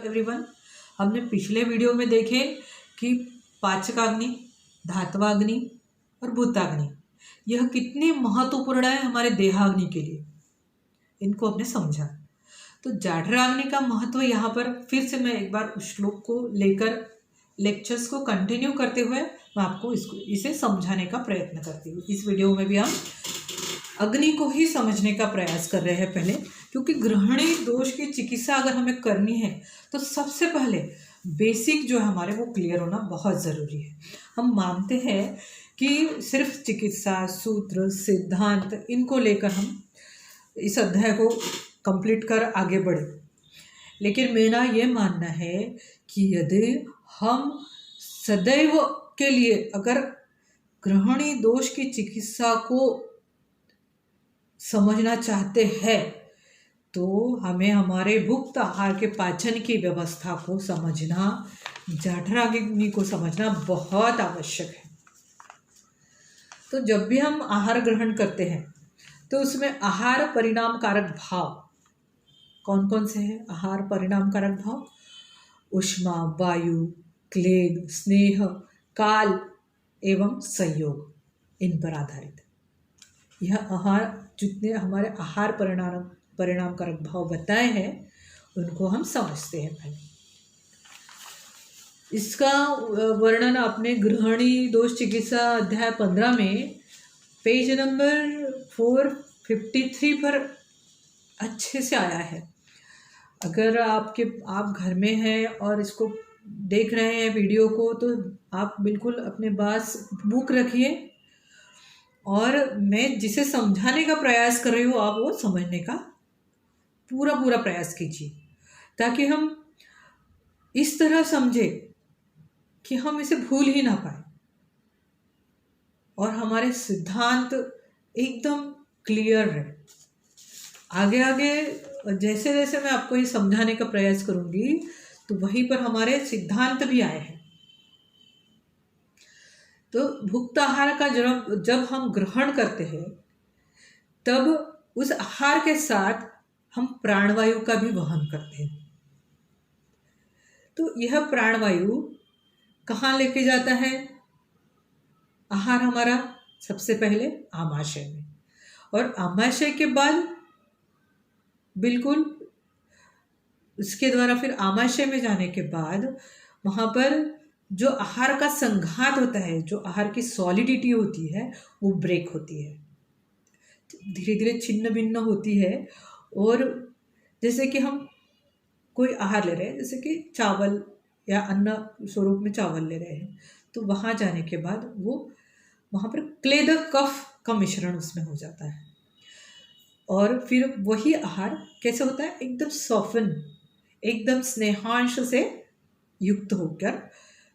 Everyone. हमने पिछले video में देखे कि पाचकाग्नि, धात्वाग्नि और भूताग्नि यह कितनी महत्वपूर्ण है हमारे देहाग्नि के लिए, इनको हमने समझा। तो जाठराग्नि का महत्व यहाँ पर फिर से मैं एक बार उस श्लोक को लेकर लेक्चर्स को कंटिन्यू करते हुए मैं आपको इसे समझाने का प्रयत्न करती हूँ। इस वीडियो में भी हम अग्नि को ही समझने का प्रयास कर रहे हैं पहले, क्योंकि ग्रहणी दोष की चिकित्सा अगर हमें करनी है तो सबसे पहले बेसिक जो है हमारे वो क्लियर होना बहुत ज़रूरी है। हम मानते हैं कि सिर्फ चिकित्सा, सूत्र, सिद्धांत इनको लेकर हम इस अध्याय को कंप्लीट कर आगे बढ़े, लेकिन मेरा ये मानना है कि यदि हम सदैव के लिए अगर ग्रहणी दोष की चिकित्सा को समझना चाहते हैं तो हमें हमारे भुक्त आहार के पाचन की व्यवस्था को समझना, जाठराग्नि को समझना बहुत आवश्यक है। तो जब भी हम आहार ग्रहण करते हैं तो उसमें आहार परिणाम कारक भाव कौन कौन से हैं? आहार परिणाम कारक भाव ऊष्मा, वायु, क्लेद, स्नेह, काल एवं संयोग, इन पर आधारित यह आहार, जितने हमारे आहार परिणाम कारक भाव बताए हैं उनको हम समझते हैं। पहले इसका वर्णन आपने ग्रहणी दोष चिकित्सा अध्याय 15 में पेज नंबर 453 पर अच्छे से आया है। अगर आप घर में हैं और इसको देख रहे हैं वीडियो को, तो आप बिल्कुल अपने पास बुक रखिए और मैं जिसे समझाने का प्रयास कर रही हूँ आप वो समझने का पूरा प्रयास कीजिए, ताकि हम इस तरह समझे कि हम इसे भूल ही ना पाए और हमारे सिद्धांत एकदम क्लियर रहे। आगे जैसे जैसे मैं आपको ये समझाने का प्रयास करूंगी तो वहीं पर हमारे सिद्धांत भी आए हैं। तो भुक्त आहार का जब हम ग्रहण करते हैं तब उस आहार के साथ हम प्राणवायु का भी वहन करते हैं। तो यह प्राणवायु कहाँ लेके जाता है? आहार हमारा सबसे पहले आमाशय में, और आमाशय के बाद बिल्कुल उसके द्वारा फिर आमाशय में जाने के बाद वहाँ पर जो आहार का संघात होता है, जो आहार की सॉलिडिटी होती है वो ब्रेक होती है, धीरे धीरे छिन्न भिन्न होती है। और जैसे कि हम कोई आहार ले रहे हैं, जैसे कि चावल या अन्न स्वरूप में चावल ले रहे हैं, तो वहाँ जाने के बाद वो वहाँ पर क्लेद कफ का मिश्रण उसमें हो जाता है और फिर वही आहार कैसे होता है? एकदम सॉफ्टन, एकदम स्नेहांश से युक्त होकर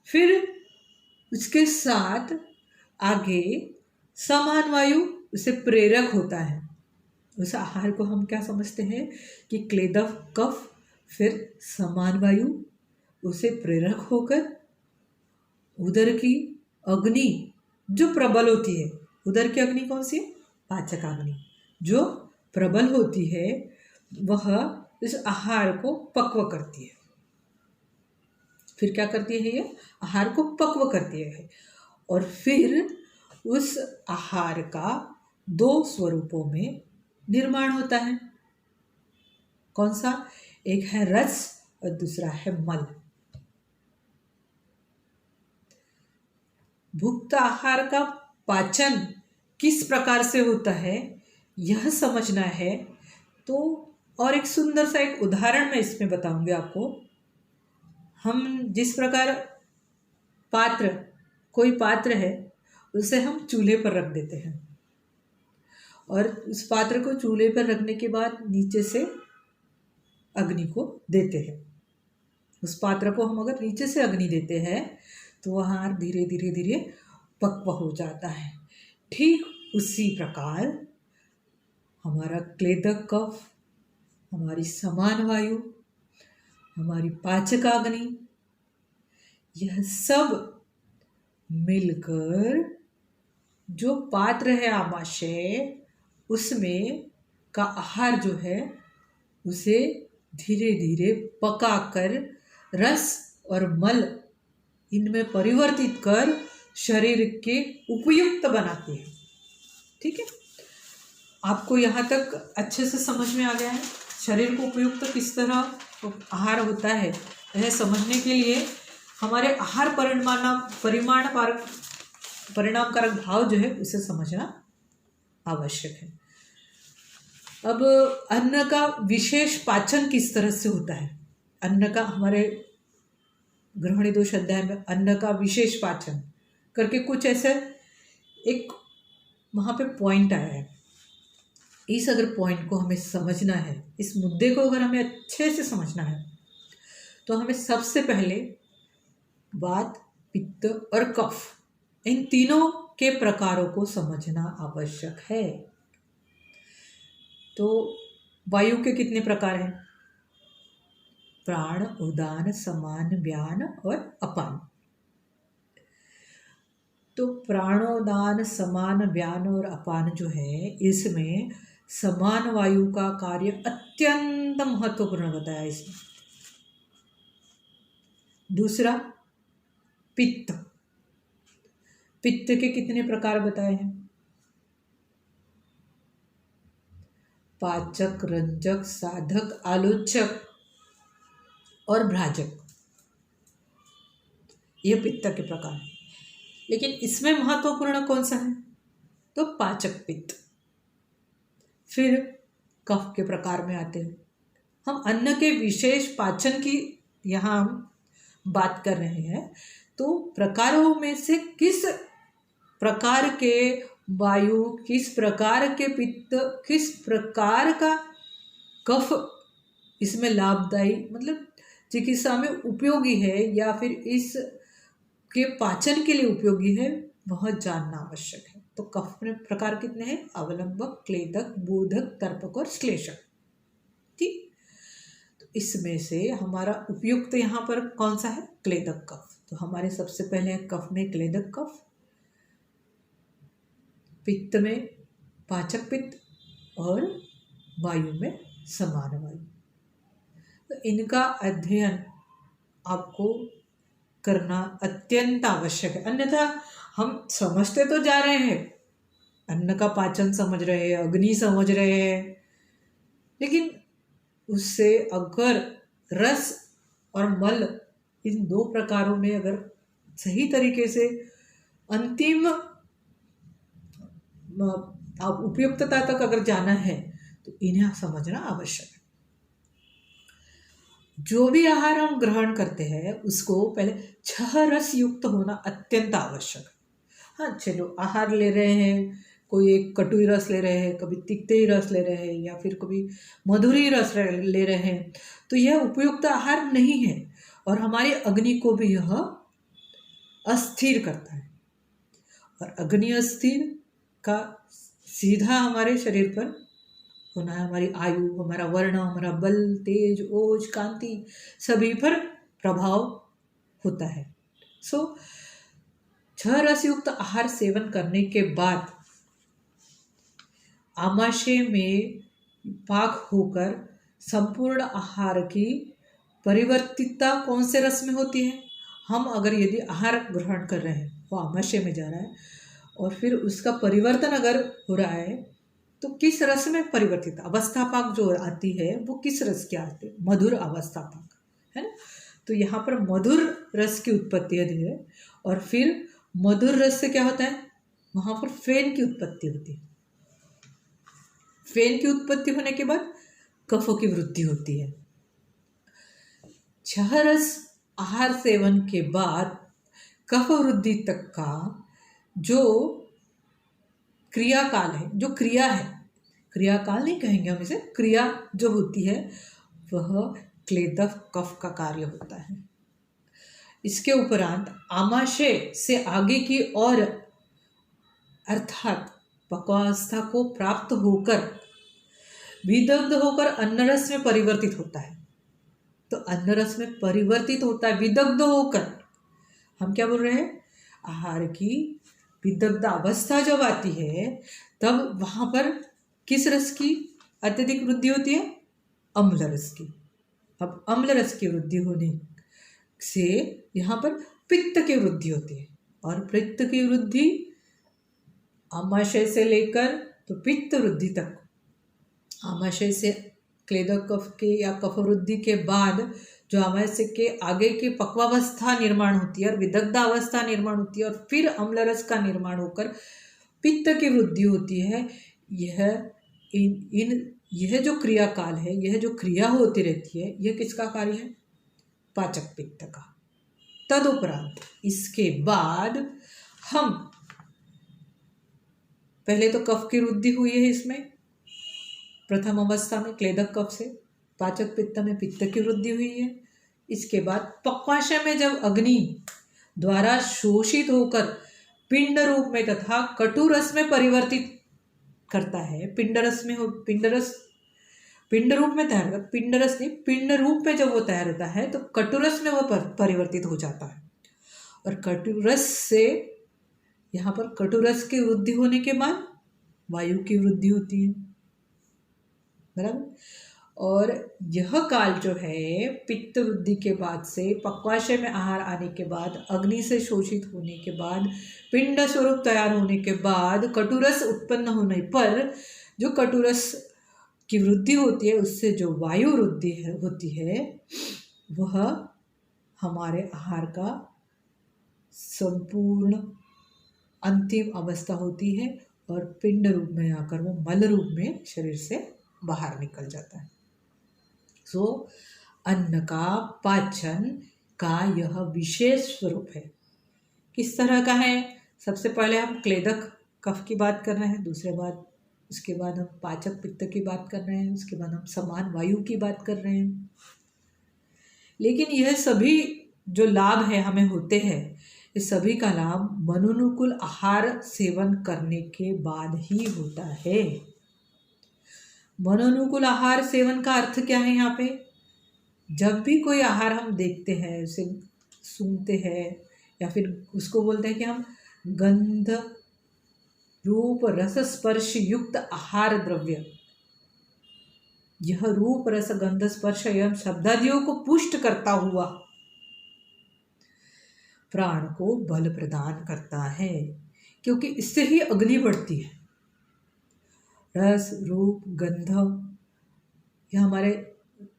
फिर उसके साथ आगे समान वायु उसे प्रेरक होता है। उस आहार को हम क्या समझते हैं कि क्लेद कफ फिर समान वायु उसे प्रेरक होकर उदर की अग्नि जो प्रबल होती है, उदर की अग्नि कौन सी है? पाचकाग्नि जो प्रबल होती है, वह इस आहार को पक्व करती है। फिर क्या करती है? ये आहार को पक्व करती है और फिर उस आहार का दो स्वरूपों में निर्माण होता है। कौन सा? एक है रस और दूसरा है मल। भुक्त आहार का पाचन किस प्रकार से होता है यह समझना है तो और एक सुंदर सा एक उदाहरण मैं इसमें बताऊंगी आपको। हम जिस प्रकार कोई पात्र है उसे हम चूल्हे पर रख देते हैं और उस पात्र को चूल्हे पर रखने के बाद नीचे से अग्नि को देते हैं। उस पात्र को हम अगर नीचे से अग्नि देते हैं तो वह धीरे धीरे पक्व हो जाता है। ठीक उसी प्रकार हमारा क्लेदक कफ, हमारी समान वायु, हमारी पाचकाग्नि, यह सब मिलकर जो पात्र है आमाशय, उसमें का आहार जो है उसे धीरे धीरे पकाकर रस और मल इनमें परिवर्तित कर शरीर के उपयुक्त बनाती है। ठीक है, आपको यहाँ तक अच्छे से समझ में आ गया है? शरीर को उपयुक्त किस तरह आहार होता है यह समझने के लिए हमारे आहार परिणामकारक भाव जो है उसे समझना आवश्यक है। अब अन्न का विशेष पाचन किस तरह से होता है? अन्न का हमारे ग्रहणी दोष अध्याय में अन्न का विशेष पाचन करके कुछ ऐसे एक वहाँ पे पॉइंट आया है। इस अगर पॉइंट को हमें समझना है, इस मुद्दे को अगर हमें अच्छे से समझना है, तो हमें सबसे पहले वात, पित्त और कफ इन तीनों के प्रकारों को समझना आवश्यक है। तो वायु के कितने प्रकार हैं? प्राण, उदान, समान, व्यान और अपान। तो प्राणोदान, समान, व्यान और अपान जो है, इसमें समान वायु का कार्य अत्यंत महत्वपूर्ण बताया इसमें। दूसरा पित्त, पित्त के कितने प्रकार बताए हैं? पाचक, रंजक, साधक, आलोचक और भ्राजक, ये पित्त के प्रकार हैं। लेकिन इसमें महत्वपूर्ण कौन सा है? तो पाचक पित्त। फिर कफ के प्रकार में आते हैं। हम अन्न के विशेष पाचन की यहाँ हम बात कर रहे हैं। तो प्रकारों में से किस प्रकार के वायु, किस प्रकार के पित्त, किस प्रकार का कफ इसमें लाभदायी मतलब चिकित्सा में उपयोगी है या फिर इस के पाचन के लिए उपयोगी है, वह जानना आवश्यक है। तो कफ में प्रकार कितने हैं? अवलंबक, क्लेदक, बोधक, तर्पक और श्लेषक। ठीक, तो इसमें से हमारा उपयुक्त यहाँ पर कौन सा है? क्लेदक कफ। तो हमारे सबसे पहले कफ में क्लेदक कफ, पित्त में पाचक पित्त और वायु में समान वायु। तो इनका अध्ययन आपको करना अत्यंत आवश्यक है। अन्यथा हम समझते तो जा रहे हैं, अन्न का पाचन समझ रहे हैं, अग्नि समझ रहे हैं, लेकिन उससे अगर रस और मल इन दो प्रकारों में अगर सही तरीके से अंतिम उपयुक्तता तक अगर जाना है तो इन्हें समझना आवश्यक है। जो भी आहार हम ग्रहण करते हैं उसको पहले 6 रस युक्त होना अत्यंत आवश्यक है। हाँ, चलो आहार ले रहे हैं, कोई एक कटुई रस ले रहे हैं, कभी तिक्ते रस ले रहे हैं या फिर कभी मधुरी रस ले रहे हैं, तो यह उपयुक्त आहार नहीं है और हमारी अग्नि को भी यह अस्थिर करता है। और अग्नि अस्थिर का सीधा हमारे शरीर पर होना है, हमारी आयु, हमारा वर्ण, हमारा बल, तेज, ओज, कांति सभी पर प्रभाव होता है। 6 रसयुक्त आहार सेवन करने के बाद आमाशय में पाक होकर संपूर्ण आहार की परिवर्तितता कौन से रस में होती है? हम अगर यदि आहार ग्रहण कर रहे हैं, वो आमाशय में जा रहा है और फिर उसका परिवर्तन अगर हो रहा है तो किस रस में परिवर्तित अवस्थापाक जो आती है वो किस रस की आती है? मधुर अवस्थापाक, है ना। तो यहाँ पर मधुर रस की उत्पत्ति है और फिर मधुर रस से क्या होता है? वहाँ पर फेन की उत्पत्ति होती है। फेन की उत्पत्ति होने के बाद कफों की वृद्धि होती है। 6 रस आहार सेवन के बाद कफ वृद्धि तक का जो क्रियाकाल है, जो क्रिया है, क्रियाकाल नहीं कहेंगे हम इसे, क्रिया जो होती है वह क्लेदक कफ का कार्य होता है। इसके उपरांत आमाशय से आगे की ओर अर्थात पक्वावस्था को प्राप्त होकर विदग्ध होकर अन्नरस में परिवर्तित होता है। तो अन्नरस में परिवर्तित होता है विदग्ध होकर। हम क्या बोल रहे हैं? आहार की विदग्ध अवस्था जब आती है तब वहाँ पर किस रस की अत्यधिक वृद्धि होती है? अम्ल रस की। अब अम्ल रस की वृद्धि होने से यहाँ पर पित्त की वृद्धि होती है। और पित्त की वृद्धि आमाशय से लेकर तो पित्त वृद्धि तक, आमाशय से क्लेदक कफ के या कफ वृद्धि के बाद जो आमाशय के आगे की पक्वावस्था निर्माण होती है और विदग्धावस्था निर्माण होती है और फिर अम्लरस का निर्माण होकर पित्त की वृद्धि होती है। यह जो क्रियाकाल है, यह जो क्रिया होती रहती है, यह किसका कार्य है? पाचक पित्त का। तदुपरांत इसके बाद हम पहले तो कफ की वृद्धि हुई है इसमें प्रथम अवस्था में क्लेदक कफ से, पाचक पित्त में पित्त की वृद्धि हुई है। इसके बाद पक्वाशय में जब अग्नि द्वारा शोषित होकर पिंड रूप में तथा कटुरस में परिवर्तित करता है, पिंड रूप में तैयार होता है, पिंडरस नहीं, पिंड रूप में जब वो तैयार होता है तो कटुरस में वो परिवर्तित हो जाता है। और कटुरस से यहाँ पर कटुरस की वृद्धि होने के बाद वायु की वृद्धि होती है, बराबर। और यह काल जो है पित्त वृद्धि के बाद से पक्वाशय में आहार आने के बाद, अग्नि से शोषित होने के बाद, पिंड स्वरूप तैयार होने के बाद, कटुरस उत्पन्न होने पर जो कटुरस की वृद्धि होती है, उससे जो वायु वृद्धि होती है, वह हमारे आहार का संपूर्ण अंतिम अवस्था होती है और पिंड रूप में आकर वो मल रूप में शरीर से बाहर निकल जाता है। सो अन्न का पाचन का यह विशेष स्वरूप है। किस तरह का है? सबसे पहले हम क्लेदक कफ की बात कर रहे हैं, उसके बाद हम पाचक पित्त की बात कर रहे हैं, उसके बाद हम समान वायु की बात कर रहे हैं। लेकिन यह सभी जो लाभ है हमें होते हैं, इस सभी का लाभ मनोनुकूल आहार सेवन करने के बाद ही होता है। मनोनुकूल आहार सेवन का अर्थ क्या है? यहाँ पे जब भी कोई आहार हम देखते हैं, उसे सूंघते हैं या फिर उसको बोलते हैं कि हम गंध रूप रस स्पर्श युक्त आहार द्रव्य, यह रूप रस गंध स्पर्श एवं शब्दादियों को पुष्ट करता हुआ प्राण को बल प्रदान करता है, क्योंकि इससे ही अग्नि बढ़ती है। रस रूप गंध यह हमारे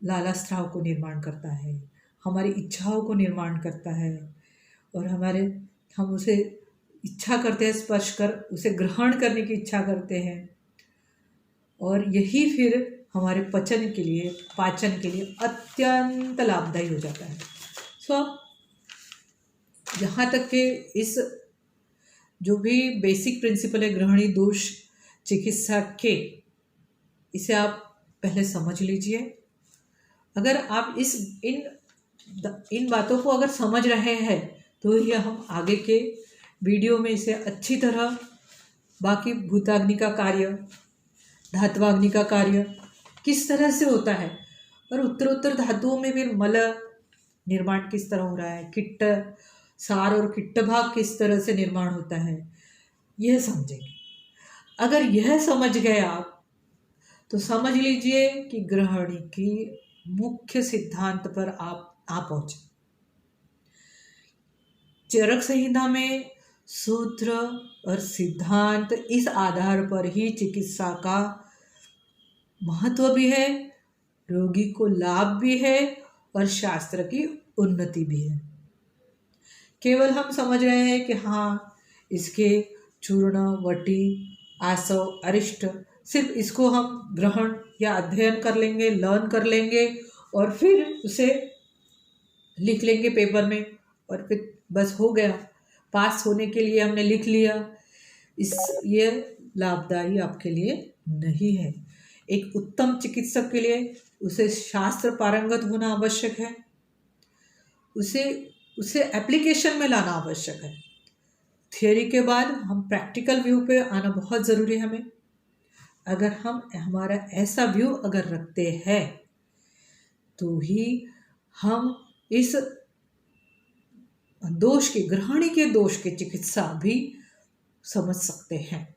लालास्राव को निर्माण करता है, हमारी इच्छाओं को निर्माण करता है और हम उसे इच्छा करते हैं, स्पर्श कर उसे ग्रहण करने की इच्छा करते हैं और यही फिर हमारे पाचन के लिए अत्यंत लाभदायी हो जाता है। सो यहाँ तक कि इस जो भी बेसिक प्रिंसिपल है ग्रहणी दोष चिकित्सा के, इसे आप पहले समझ लीजिए। अगर आप इन बातों को अगर समझ रहे हैं तो ये हम आगे के वीडियो में इसे अच्छी तरह, बाकी भूताग्नि का कार्य, धात्वाग्नि का कार्य किस तरह से होता है और उत्तरोत्तर धातुओं में भी मल निर्माण किस तरह हो रहा है, किट्ट सार और किट्ट भाग किस तरह से निर्माण होता है, यह समझेंगे। अगर यह समझ गए आप तो समझ लीजिए कि ग्रहणी की मुख्य सिद्धांत पर आप आ पहुंचे। चरक संहिता में सूत्र और सिद्धांत, इस आधार पर ही चिकित्सा का महत्व भी है, रोगी को लाभ भी है और शास्त्र की उन्नति भी है। केवल हम समझ रहे हैं कि हाँ इसके चूर्ण वटी आसव अरिष्ट, सिर्फ इसको हम ग्रहण या अध्ययन कर लेंगे, लर्न कर लेंगे और फिर उसे लिख लेंगे पेपर में और फिर बस हो गया, पास होने के लिए हमने लिख लिया। ये लाभदायी आपके लिए नहीं है। एक उत्तम चिकित्सक के लिए उसे शास्त्र पारंगत होना आवश्यक है, उसे एप्लीकेशन में लाना आवश्यक है। थियोरी के बाद हम प्रैक्टिकल व्यू पे आना बहुत ज़रूरी है हमें। अगर हम हमारा ऐसा व्यू अगर रखते हैं तो ही हम इस दोष की, ग्रहणी के दोष की चिकित्सा भी समझ सकते हैं।